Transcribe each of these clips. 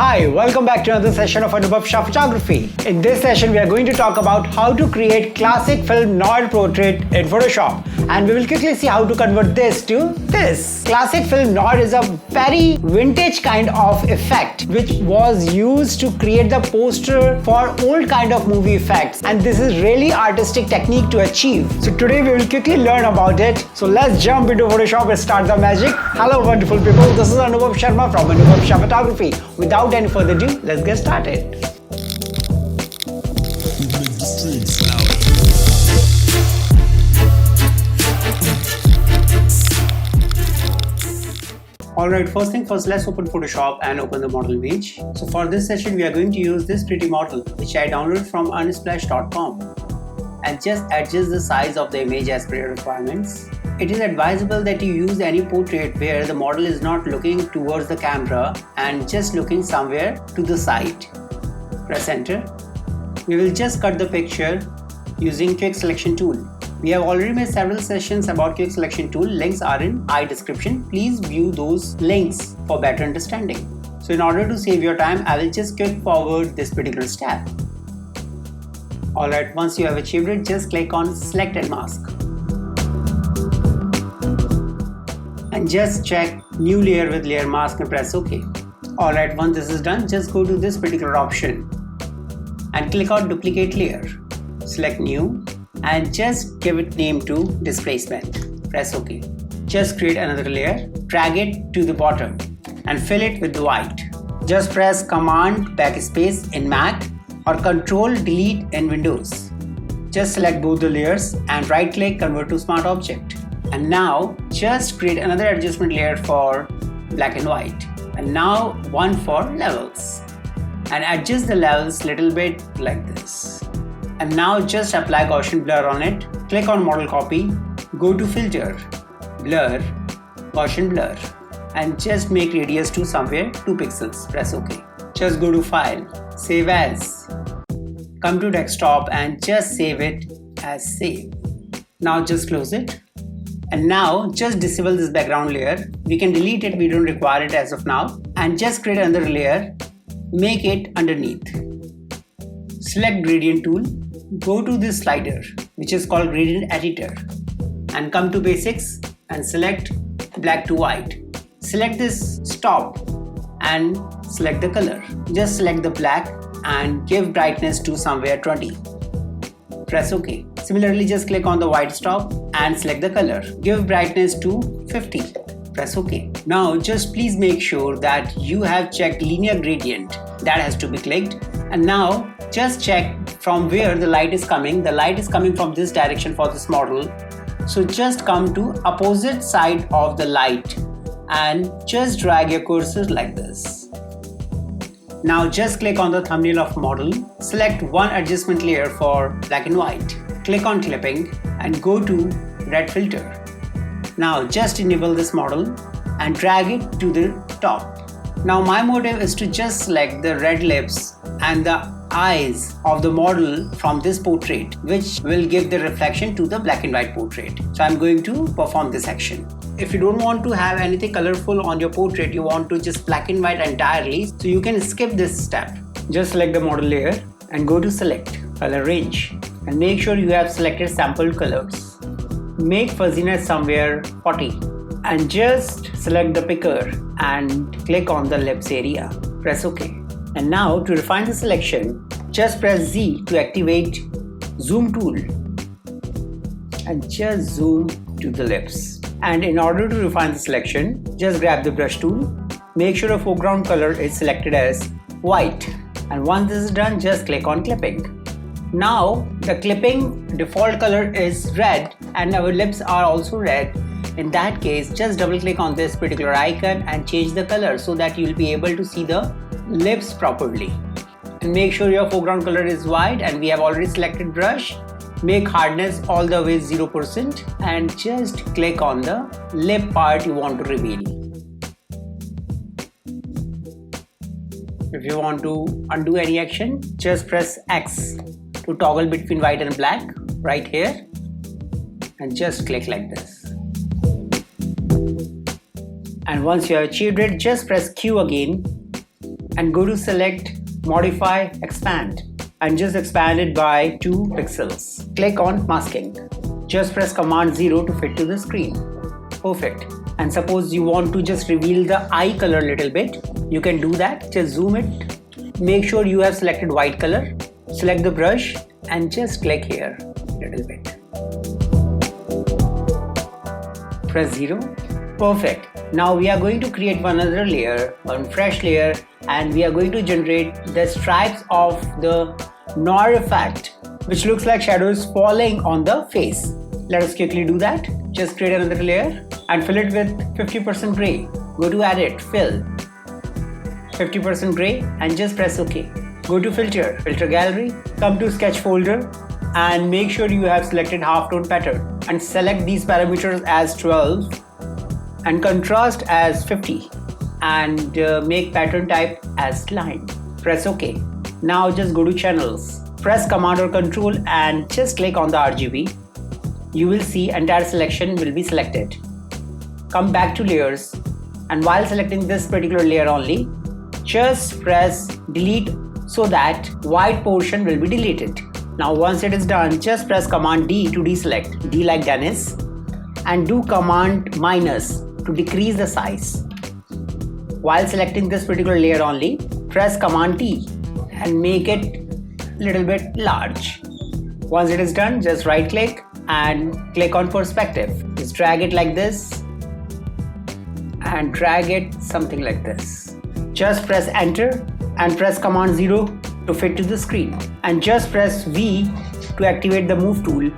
Hi, welcome back to another session of Anubhavshaphotography. In this session, we are going to talk about how to create classic film Noir portrait in Photoshop. And we will quickly see how to convert this to this. Classic film Noir is a very vintage kind of effect which was used to create the poster for old kind of movie effects. And this is really artistic technique to achieve. So today we will quickly learn about it. So let's jump into Photoshop and start the magic. Hello wonderful people, this is Anubhav Sharma from Anubhavshaphotography. Without any further ado, let's get started. Alright, first thing first, let's open Photoshop and open the model image. So for this session, we are going to use this pretty model which I downloaded from unsplash.com and just adjust the size of the image as per your requirements. It is advisable that you use any portrait where the model is not looking towards the camera and just looking somewhere to the side. Press enter. We will just cut the picture using quick selection tool. We have already made several sessions about quick selection tool. Links are in I description. Please view those links for better understanding. So in order to save your time, I will just quick forward this particular step. Alright, once you have achieved it, just click on select and mask. And just check new layer with layer mask and press OK. Alright, once this is done, just go to this particular option and click on duplicate layer. Select new and just give it name to displacement. Press OK. Just create another layer, drag it to the bottom and fill it with the white. Just press Command Backspace in Mac or Control Delete in Windows. Just select both the layers and right click Convert to Smart Object. And now just create another adjustment layer for black and white. And now one for levels. And adjust the levels little bit like this. And now just apply Gaussian blur on it. Click on model copy, go to filter, blur, Gaussian blur. And just make radius to somewhere 2 pixels. Press OK. Just go to file, save as. Come to desktop and just save it as save. Now just close it. And now just disable this background layer. We can delete it, we don't require it as of now. And just create another layer, make it underneath. Select gradient tool, go to this slider which is called gradient editor and come to basics and select black to white. Select this stop and select the color. Just select the black and give brightness to somewhere 20. Press OK. Similarly, just click on the white stop and select the color. Give brightness to 50. Press OK. Now just please make sure that you have checked linear gradient. That has to be clicked. And now just check from where the light is coming. The light is coming from this direction for this model. So just come to opposite side of the light and just drag your cursor like this. Now just click on the thumbnail of model. Select one adjustment layer for black and white. Click on clipping and go to red filter. Now just enable this model and drag it to the top. Now my motive is to just select the red lips and the eyes of the model from this portrait, which will give the reflection to the black and white portrait. So I'm going to perform this action. If you don't want to have anything colorful on your portrait, you want to just black and white entirely, so you can skip this step. Just select the model layer and go to select, color range, and make sure you have selected sample colors. Make fuzziness somewhere 40 and just select the picker and click on the lips area. Press OK. And now to refine the selection, just press Z to activate zoom tool and just zoom to the lips. And in order to refine the selection, just grab the brush tool. Make sure the foreground color is selected as white. And once this is done, just click on clipping. Now the clipping default color is red and our lips are also red. In that case, just double click on this particular icon and change the color so that you will be able to see the lips properly. And make sure your foreground color is white and we have already selected brush. Make hardness all the way 0% and just click on the lip part you want to reveal. If you want to undo any action, just press X to toggle between white and black right here and just click like this. And once you have achieved it, just press Q again and go to select modify expand and just expand it by 2 pixels. Click on masking. Just press command 0 to fit to the screen. Perfect. And suppose you want to just reveal the eye color a little bit, you can do that. Just zoom it. Make sure you have selected white color. Select the brush and just click here a little bit. Press 0. Perfect. Now we are going to create one other layer, one fresh layer, and we are going to generate the stripes of the Noir effect, which looks like shadows falling on the face. Let us quickly do that. Just create another layer and fill it with 50% gray. Go to edit, fill, 50% gray, and just press OK. Go to filter, filter gallery, come to sketch folder and make sure you have selected halftone pattern and select these parameters as 12 and contrast as 50 and make pattern type as line. Press OK. Now just go to channels, press command or control and just click on the RGB. You will see entire selection will be selected. Come back to layers and while selecting this particular layer only, just press delete so that white portion will be deleted. Now once it is done, just press command D to deselect, D like Dennis, and do command minus to decrease the size. While selecting this particular layer only, press command T and make it a little bit large. Once it is done, just right click and click on perspective. Just drag it like this and drag it something like this. Just press enter and press command 0 to fit to the screen and just press V to activate the move tool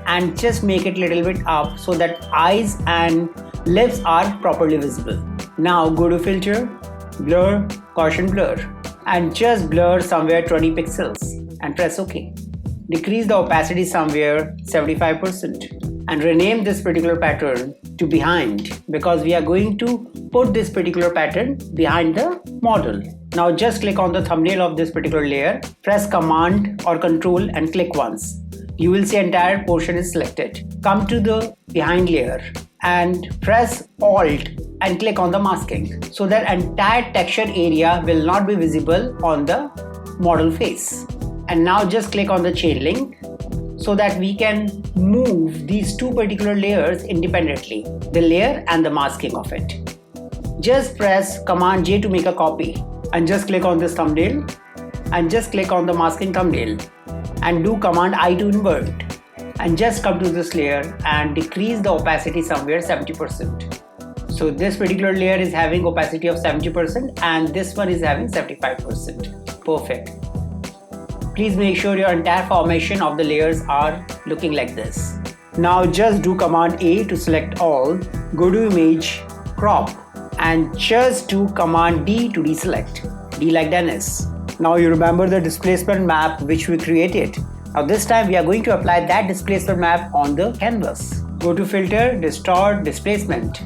and just make it a little bit up so that eyes and lips are properly visible. Now go to filter, blur, Gaussian blur and just blur somewhere 20 pixels and press OK. Decrease the opacity somewhere 75% and rename this particular pattern to behind because we are going to put this particular pattern behind the model. Now just click on the thumbnail of this particular layer, press command or control and click once. You will see entire portion is selected. Come to the behind layer and press alt and click on the masking so that entire texture area will not be visible on the model face. And now just click on the chain link so that we can move these two particular layers independently, the layer and the masking of it. Just press command J to make a copy and just click on this thumbnail and just click on the masking thumbnail and do command I to invert and just come to this layer and decrease the opacity somewhere 70%. So this particular layer is having opacity of 70% and this one is having 75%. Perfect. Please make sure your entire formation of the layers are looking like this. Now just do command A to select all, go to image, crop and just do command D to deselect, D like Dennis. Now you remember the displacement map which we created. Now this time we are going to apply that displacement map on the canvas. Go to filter, distort, displacement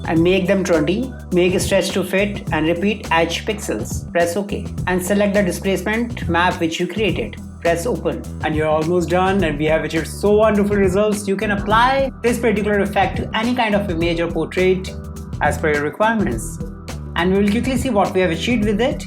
and make them 20, make a stretch to fit and repeat H pixels. Press OK and select the displacement map which you created. Press open and you're almost done and we have achieved so wonderful results. You can apply this particular effect to any kind of image or portrait as per your requirements. And we will quickly see what we have achieved with it.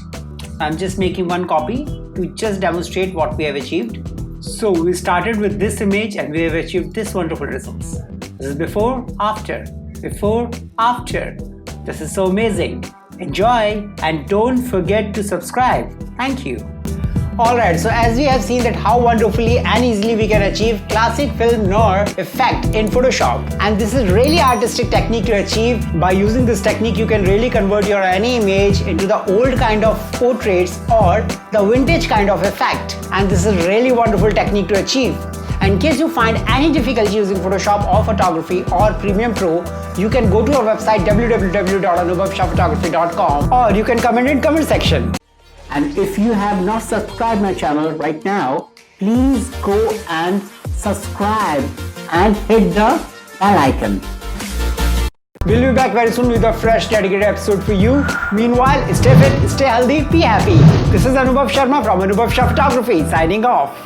I'm just making one copy to just demonstrate what we have achieved. So we started with this image and we have achieved this wonderful results. This is before, after. Before, after. This is so amazing. Enjoy and don't forget to subscribe. Thank you. Alright, so as we have seen that how wonderfully and easily we can achieve classic film noir effect in Photoshop, and this is really artistic technique to achieve. By using this technique you can really convert your any image into the old kind of portraits or the vintage kind of effect, and this is really wonderful technique to achieve. And in case you find any difficulty using Photoshop or photography or Premiere Pro, you can go to our website www.anubhavshaphotography.com or you can comment in comment section. And if you have not subscribed my channel right now, please go and subscribe and hit the bell icon. We'll be back very soon with a fresh dedicated episode for you. Meanwhile, stay fit, stay healthy, be happy. This is Anubhav Sharma from Anubhav Photography signing off.